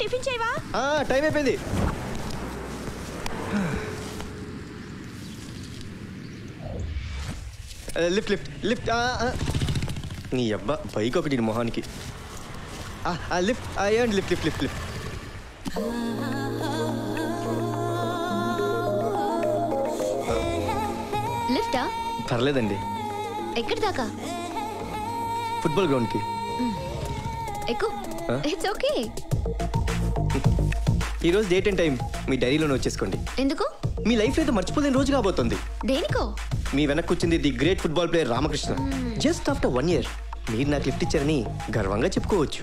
Tiffin చేయవా? Time అయిపోయింది. Lift lift lift. నీ అబ్బా బైక్ ఒకటి మొహానికి. లిఫ్ట్ అయ్యండి. Lift lift lift lift. లిఫ్టా? పర్లేదండి. ఎక్కడి దాకా? ఫుట్బాల్ గ్రౌండ్కి. ఎక్కు. It's okay. ఈరోజు డేట్ అండ్ టైం మీ డైరీలోనే వచ్చేసుకోండి. ఎందుకు? మీ లైఫ్ అయితే మర్చిపోలేని రోజు కాబోతుంది. దేనికో? మీ వెనక్కి వచ్చింది the great football player Ramakrishna. Just after 1 year మీరు నాకు లిఫ్ట్ ఇచ్చారని గర్వంగా చెప్పుకోవచ్చు.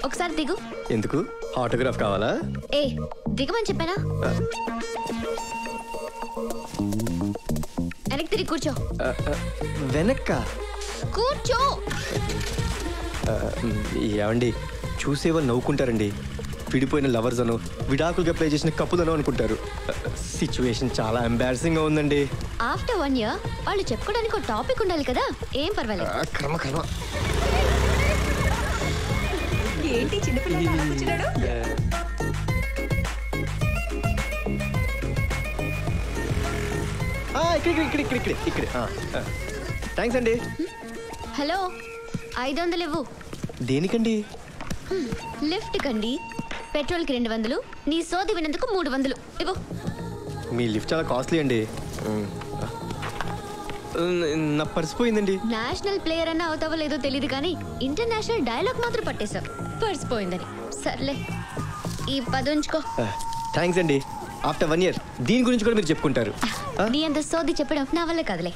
ఒకసారి దిగు. ఎందుకు? ఆటోగ్రాఫ్ కావాలా? దిగమని చెప్పానా? వెనక్కి తిరిగి కూర్చో. వెనక్క కూర్చో. ఏమండి, చూసేవాళ్ళు నవ్వుకుంటారండి. విడిపోయిన లవర్స్ అనో విడాకులుగా ప్లే చేసిన కప్పులనో అనుకుంటారు. సిచ్యువేషన్ చాలా ఎంబారసింగ్ గా ఉందండి. ఆఫ్టర్ 1 year వాళ్ళు చెప్పుకోవడానికి ఒక టాపిక్ ఉండాలి కదా. ఏం పర్వాలేదు. కర్మ కర్మ. ఏంటి చిన్నపిల్లలు అలా కూర్చున్నాడు? ఇక్కడ థ్యాంక్స్ అండి. హలో, 500 ఇవ్వు. దేనికండి? లిఫ్ట్ కండి. పెట్రోల్ కి 200, నీ సోది వినందుకు 300 ఇవ్వు. మీ లిఫ్ట్ చాలా కాస్ట్లీ అండి. నా పర్స్ పోయిందండి. నేషనల్ ప్లేయర్ అన్న అవుతావో లేదో తెలియదు కానీ ఇంటర్నేషనల్ డైలాగ్ మాత్రం పట్టేశావు. పర్స్ పోయిందని. సర్లే, ఈ 10 ఉంచుకో. థ్యాంక్స్ అండి. ఆఫ్టర్ 1 year దీని గురించి కూడా మీరు చెప్పుకుంటారు. నీ అంత సోది చెప్పడం నా వల్ల కాదులే.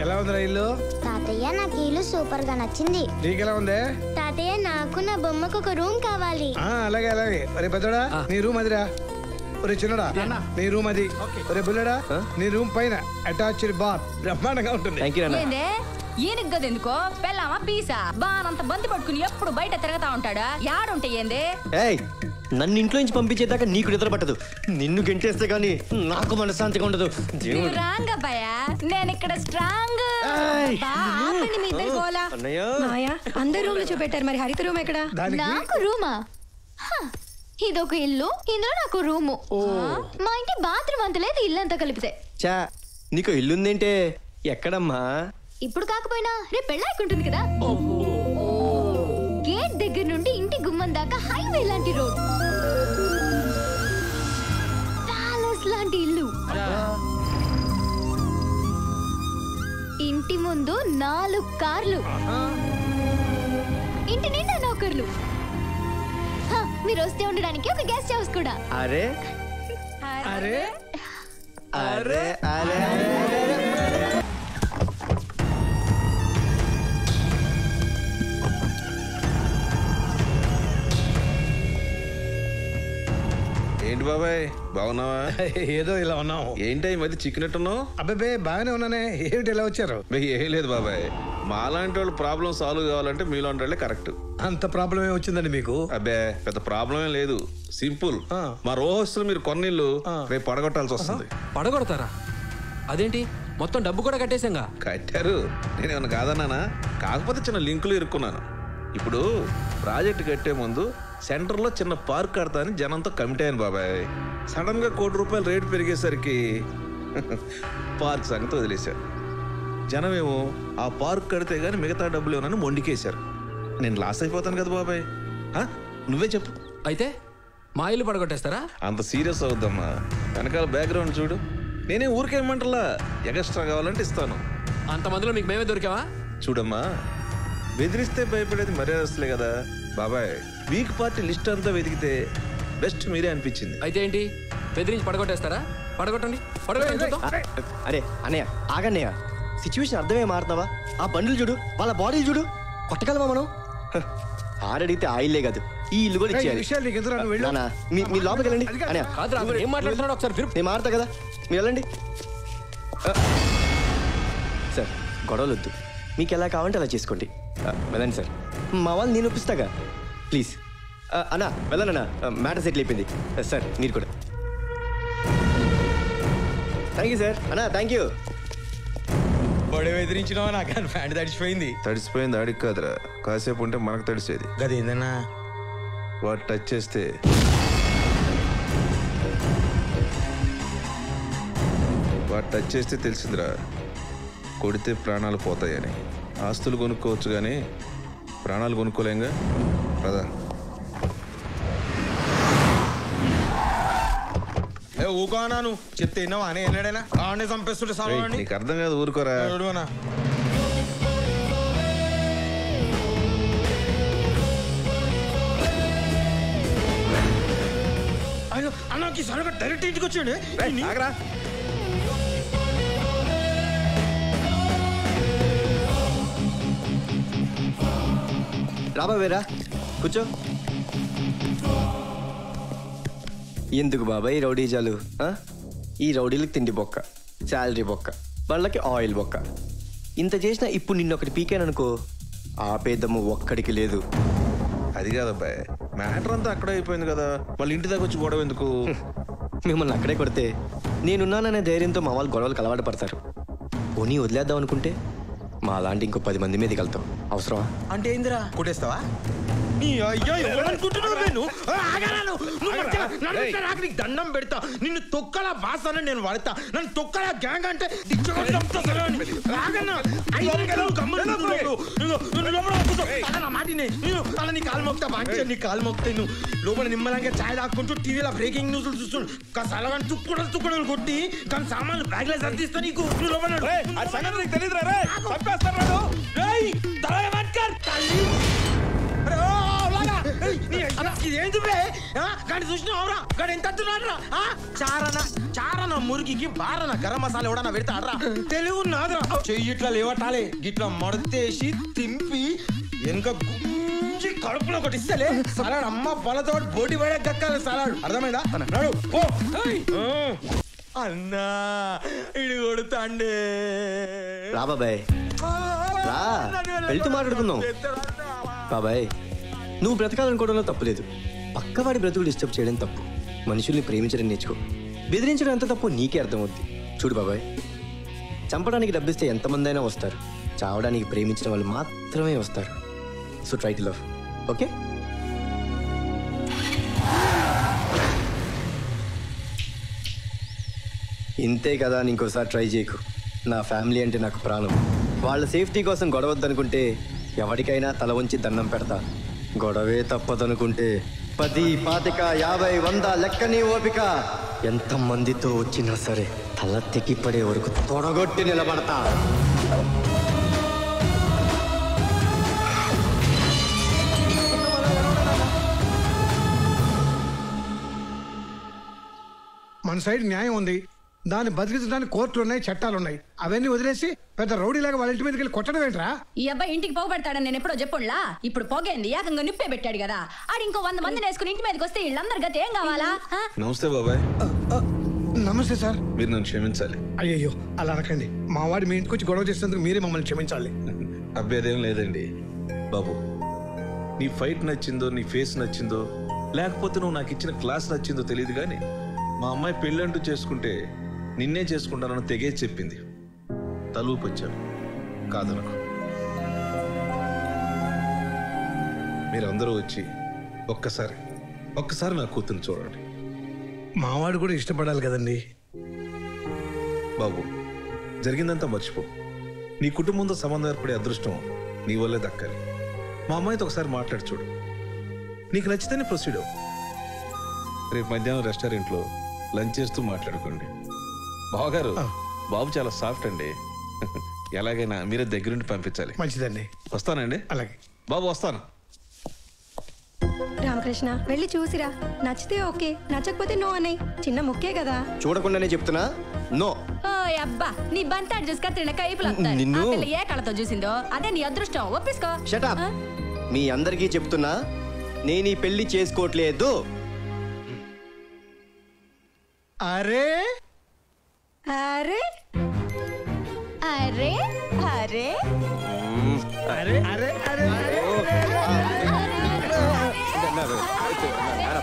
ఎలా ఉంది ఇల్లు? తాతయ్య, నాకు ఇల్లు సూపర్ గా నచ్చింది. నీకెలా ఉంది? తాతయ్య, నాకు నా బొమ్మకు ఒక రూమ్ కావాలి. అలాగే అలాగే. ఒరే పెద్దోడా, నీ రూమ్ అదిరా. ఒరే చిన్నడా, నీ రూమ్ అది. ఒరే బుల్లడా, నీ రూమ్ పైన అటాచ్డ్ బార్ బ్రహ్మాండంగా ఉంటుంది. ఈయనకి గదెందుకో పెళ్ళామా పీసా బానంత బంతి పట్టుకుని ఎప్పుడు బయట తిరగతా ఉంటాడా? యాడుంటే ఏంది? నన్ను ఇంట్లో నుంచి పంపించేదాకా నీకు నిద్ర పట్టదు. నిన్ను గెంటేస్తే గానీ నాకు మనశ్శాంతిగా ఉండదు. రాంగ్ అబ్బాయా, నేను ఇక్కడ స్ట్రాంగ్. అందరు రూమ్ లో చూపెట్టారు, మరి హరిత రూమ్ ఎక్కడ? నాకు రూమా? ఇదొక ఇల్లు, ఇందులో నాకు రూము. మా ఇంటి బాత్రూమ్ అంత లేదు, ఇల్లంతా కలిపితే. చా, నీకు ఇల్లుందేంటే? ఎక్కడమ్మా? ఇప్పుడు కాకపోయినా రేపు పెళ్ళాకుంటుంది కదా. గేట్ దగ్గర నుండి ఇంటి గుమ్మం దాకా హైవే లాంటి రోడ్, ప్యాలెస్ లాంటి ఇల్లు. ఇంటి ముందు 4 కార్లు, ఇంటి నిండా నౌకర్లు. మీరు వస్తే ఉండడానికి ఒక గెస్ట్ హౌస్ కూడా. అరే అరే అరే అరే ఏంటి బాబాయ్, బాగున్నావా? ఏదో ఇలా ఉన్నావు. ఏంటి ఈ మధ్య చిక్కినట్టున్నావు? అబ్బాయి బాగానే ఉన్నానే. ఏమిటి ఇలా వచ్చారు? ఏం లేదు బాబాయ్, మాలాంటి వాళ్ళు ప్రాబ్లం సాల్వ్ కావాలంటే మీలాంటి వాళ్ళే కరెక్ట్. అంత ప్రాబ్లం ఏ వచ్చిందండి మీకు? అబ్బే పెద్ద ప్రాబ్లం ఏం లేదు, సింపుల్. మా రోహస్తులు మీరు కొన్నిళ్ళు రేపు పడగొట్టాల్సి వస్తుంది. పడగొడతారా? అదేంటి, మొత్తం డబ్బు కూడా కట్టేసాంగా? కట్టారు, నేనేమన్నా కాదన్నానా? కాకపోతే చిన్న లింకులు ఇరుక్కున్నాను. ఇప్పుడు ప్రాజెక్ట్ కట్టే ముందు సెంటర్లో చిన్న పార్క్ కడతా అని జనంతో కమిటీ అయ్యాను బాబాయ్. సడన్ గా ₹1 కోటి రేటు పెరిగేసరికి పార్క్ సంగతి వదిలేశారు. జనమేమో ఆ పార్క్ కడితే గానీ మిగతా డబ్బులు ఏమన్నా మొండికేశారు. నేను లాస్ అయిపోతాను కదా బాబాయ్. నువ్వే చెప్పు. అయితే మా ఇల్లు పడగొట్టేస్తారా? అంత సీరియస్ అవుద్దమ్మా, వెనకాల బ్యాక్గ్రౌండ్ చూడు. నేనే ఊరికేమంటలా, ఎగస్ట్రా కావాలంటే ఇస్తాను. అంతమందిలో మీకు మేమే దొరికావా? చూడమ్మా, బెదిరిస్తే భయపడేది మర్యాదస్తులే కదా బాబాయ్. వీక్ పార్టీ లిస్ట్ అంతా వెతికితే బెస్ట్ మీరే అనిపించింది. అయితే ఏంటి, బెదిరించి పడగొట్టేస్తారా? పడగొట్టండి, పడగొట్టండి. అరే అన్నయ్య, ఆగన్నయ్య, సిచ్యువేషన్ అర్థమే మారుతావా? ఆ బండ్లు చూడు, వాళ్ళ బాడీలు చూడు, కొట్టగలమా మనం? ఆరడిగితే ఆయిల్లే కాదు, ఈ ఇల్లు కూడా ఇచ్చేయాలి. మీ లోపలికి వెళ్ళండి. ఏం మాట్లాడుతున్నాడు ఒకసారి? నేను మారుతా కదా, మీరు వెళ్ళండి. సార్, గొడవలు వద్దు, మీకు ఎలా కావాలంటే అలా చేసుకోండి. వెళ్ళండి సార్, మా వాళ్ళు నేను ఒప్పిస్తాగా. ప్లీజ్ అన్నా వెళ్ళనన్నా, మ్యాటర్ సెటిల్ అయిపోయింది. సార్ మీరు కూడా. Thank you sir. అన్నా థ్యాంక్ యూ. బొడే ఎదిరించినావా? నాకు కానీ ప్యాంట్ తడిచిపోయింది. తడిసిపోయింది ఆడికి కాదురా, కాసేపు ఉంటే మనకు తడిసేది. గదేందన్నా? వాడు టచ్ చేస్తే తెలిసిందిరా, కొడితే ప్రాణాలు పోతాయని. ఆస్తులు కొనుక్కోవచ్చు కానీ ప్రాణాలు కొనుక్కోలేంగా. కదా ఊకోనా నువ్వు చెప్తే విన్నావా? అని ఎన్నడైనా ఆడనే చంపేస్తుంటే సావాడిని. నీకు అర్థం కాదు, ఊరుకోరా. అన్నకి సరగా డైరెక్ట్ ఇంటికి వచ్చాడు. రాబావేరా కూర్చో. ఎందుకు బాబాయ్ రౌడీజాలు? ఈ రౌడీలకు తిండి బొక్క, శాలరీ బొక్క, వాళ్ళకి ఆయిల్ బొక్క. ఇంత చేసినా ఇప్పుడు నిన్నొకటి పీకాననుకో ఆపేదమ్ము ఒక్కడికి లేదు. అది కాదబ్బాయ్, మ్యాటర్ అంతా అక్కడే అయిపోయింది కదా, మళ్ళీ ఇంటి దగ్గర వచ్చి గొడవ ఎందుకు? మిమ్మల్ని అక్కడే కొడితే నేనున్నాననే ధైర్యంతో మా వాళ్ళు గొడవలకు అలవాటు పడతారు. పోనీ వదిలేద్దాం అనుకుంటే మా అలాంటి ఇంకో 10 మంది మీదకి వెళ్తాం. అవసరమా? అంటే ఏందిరా, కొట్టేస్తావా? దండం పెడతా నిన్ను తొక్కలా బాసానని నేను వాడతా. నన్ను తొక్కలా గ్యాంగ్ అంటే నీ కాలు మొక్తా బాగా, నీ కాలు మొక్తా. నువ్వు లోపల నిమ్మలంగా ఛాయ్ తాక్కుంటూ టీవీలో బ్రేకింగ్ న్యూస్ చూస్తుండు. సలగా తుక్కుడలు కొట్టి కానీ సామాన్లు బ్యాగ్ లో సర్దిస్తా. నీకు ఇదేంటి గాడి చూసినావురా? గాడి ఎంత చారన మురిగికి బారన గరం మసాలా ఎవడన్నా పెడతాడరా? తెలుగు నాదరా. చెయ్యి ఇట్లా లేవటాలే, గిట్లా మడతేసి తింపి వెనక గుంజి కడుపులో ఒకటి ఇస్తలే సలాడ్. అమ్మ బలతో బోటి పడే గక్కాలి సలాడ్. అర్థమైందా? నడు పో. అన్నా ఇడు కొడుతాండే. రా బాబాయ్ రా, వెళ్తూ మాట్లాడుకుందాం. బాబాయ్ నువ్వు బ్రతకాలనుకోవడంలో తప్పులేదు, పక్కవాడి బ్రతుకు డిస్టర్బ్ చేయడం తప్పు. మనుషుల్ని ప్రేమించడం నేర్చుకో, బెదిరించడం ఎంత తప్పు నీకే అర్థమవుద్ది. చూడు బాబాయ్, చంపడానికి డబ్బిస్తే ఎంతమంది అయినా వస్తారు, చావడానికి ప్రేమించిన వాళ్ళు మాత్రమే వస్తారు. So try to love, okay? ఇంతే కదా అని ఇంకోసారి ట్రై చేయకు. నా ఫ్యామిలీ అంటే నాకు ప్రాణం. వాళ్ళ సేఫ్టీ కోసం గొడవద్దనుకుంటే ఎవరికైనా తల వంచి దండం పెడతా. గొడవే తప్పదనుకుంటే 10, 25, 50, 100 లెక్కని ఓపిక. ఎంతమందితో వచ్చినా సరే తల తెగిపడే వరకు తొడగొట్టి నిలబడతా. మన సైడ్ న్యాయం ఉంది, దాన్ని బతికించడానికి కోర్టులు ఉన్నాయి, చట్టాలు ఉన్నాయి. అవన్నీ వదిలేసి పెద్ద రౌడీలాగా వాళ్ళ ఇంటి మీదకి వెళ్ళి కొట్టడం ఏంట్రా? ఈ అబ్బాయి ఇంటికి పోగబెడతాడని నేను ఎప్పుడో చెప్పుండ్లా. ఇప్పుడు పోగేంది ఏకంగా నిప్పే పెట్టాడు కదా. ఆడు ఇంకో 100 మందిని వేసుకుని ఇంటి మీదకి వస్తే వీళ్ళందరి గతి ఏం కావాలా? నమస్తే బాబాయ్. నమస్తే సార్. మీరు నన్ను క్షమించాలి. అయ్యయ్యో అలా అనకండి. మా వాడు మీ ఇంటికి వచ్చి గొడవ చేసేందుకు మీరే మమ్మల్ని క్షమించాలి. అభ్యర్థం లేదండి బాబు. నీ ఫైట్ నచ్చిందో, నీ ఫేస్ నచ్చిందో, లేకపోతే నువ్వు నాకు ఇచ్చిన క్లాస్ నచ్చిందో తెలియదు కానీ మా అమ్మాయి పెళ్ళంటూ చేసుకుంటే నిన్నే చేసుకుంటానని తెగే చెప్పింది. తలూపొచ్చాను, కాదనకు. మీరందరూ వచ్చి ఒక్కసారి నా కూతురు చూడండి. మావాడు కూడా ఇష్టపడాలి కదండి. బాబు జరిగిందంతా మర్చిపో. నీ కుటుంబంతో సంబంధం ఏర్పడే అదృష్టం నీ వల్లే దక్కాలి. మా అమ్మాయితో ఒకసారి మాట్లాడి చూడు. నీకు నచ్చితేనే ప్రొసీడ్ అవ్వు. రేపు మధ్యాహ్నం రెస్టారెంట్లో లంచ్ చేస్తూ మాట్లాడుకోండి. బావగారు, బాబు చాలా సాఫ్ట్ అండి. ఎలాగైనా మీరే దగ్గరుండి పంపించాలి. మంచిదండి. వస్తానండి. అలాగే బాబు, వస్తాను. రామకృష్ణ వెళ్ళి చూసిరా, నచ్చితే ఓకే, నచ్చకపోతే నో అన్నయ్య. చిన్న ముక్కే కదా. చూడకుండానే చెప్తున్నా, నో. ఓ అబ్బా, నీ బంతాడు చూసి కత్తిరిన కైపులు నిన్ను ఏ కళతో చూసిందో అదే నీ అదృష్టం. ఒప్పించుకో. Shut up. మీ అందరికీ చెప్తున్నా, నేను ఈ పెళ్లి చేసుకోవట్లేదు. అరే అరే అరే అరే అరే అరే అరే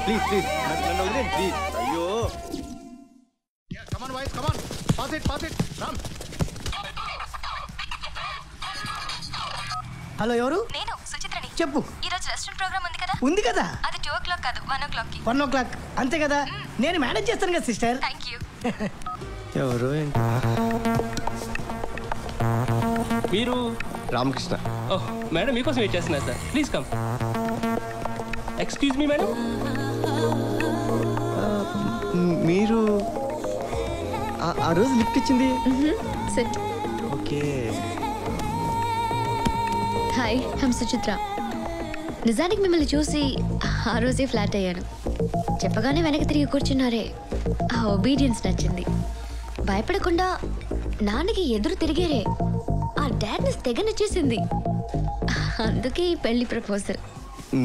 ప్లీజ్ ప్లీజ్ నన్ను వదిలేండి ప్లీజ్. అయ్యో హలో ఎవరు? నేను సుచిత్రని. చెప్పు. ఈ రోజు రెస్టారెంట్ ప్రోగ్రామ్ ఉంది కదా? ఉంది కదా. అది 2 o'clock కాదు 1 o'clock కి. 1 o'clock అంతే కదా. నేను మేనేజ్ చేస్తాను కదా సిస్టర్. Thank you. ఎవరు ఏంటి? మీరు రామకృష్ణ. ఓహ్ మేడం మీకోసం వెయిట్ చేస్తున్నారు sir. Please come. Excuse me madam. మీరు ఆ రోజు లిఫ్ట్ ఇచ్చింది. SIT. Okay. Hi I'm Suchitra. నిజానికి మిమ్మల్ని చూసి ఆ రోజే ఫ్లాట్ అయ్యాను. చెప్పగానే వెనక్కి తిరిగి కూర్చున్నారే, ఆ ఒబీడియన్స్ నచ్చింది. భయపడకుండా నాన్నకి ఎదురు తిరిగారే, ఆ డాడ్నెస్ తెగ నచ్చేసింది. అందుకే ఈ పెళ్లి ప్రపోజల్.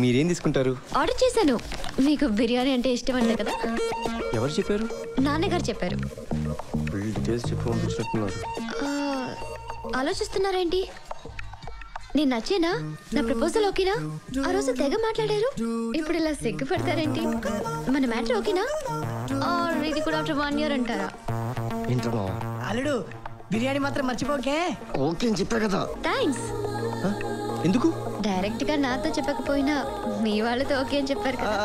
మీరేం తీసుకుంటారు? ఆర్డర్ చేశాను. మీకు బిర్యానీ అంటే ఇష్టం అంట కదా. ఎవరు చెప్పారు? నాన్నగారు చెప్పారు. ఫుల్ డీటెయిల్స్ చెప్పి పంపించినట్టున్నారు. ఆలోచిస్తున్నారేంటి? నేను నచ్చేనా? నా ప్రపోజల్ ఓకేనా? ఆ రోజు తెగ మాట్లాడారు, ఇప్పుడు ఇలా సిగ్గుపడతారేంటి? మన మ్యాటర్ ఓకేనా? ఇది కూడా ఆఫ్టర్ 1 year అంటారా? ఏంటో అల్లుడు బిర్యానీ మాత్రం మర్చిపోకే. ఓకే అని చెప్పా కదా. థ్యాంక్స్. ఎందుకు? డైరెక్ట్ గా నాతో చెప్పకపోయినా మీ వాళ్ళతో ఓకే అని చెప్పారు కదా.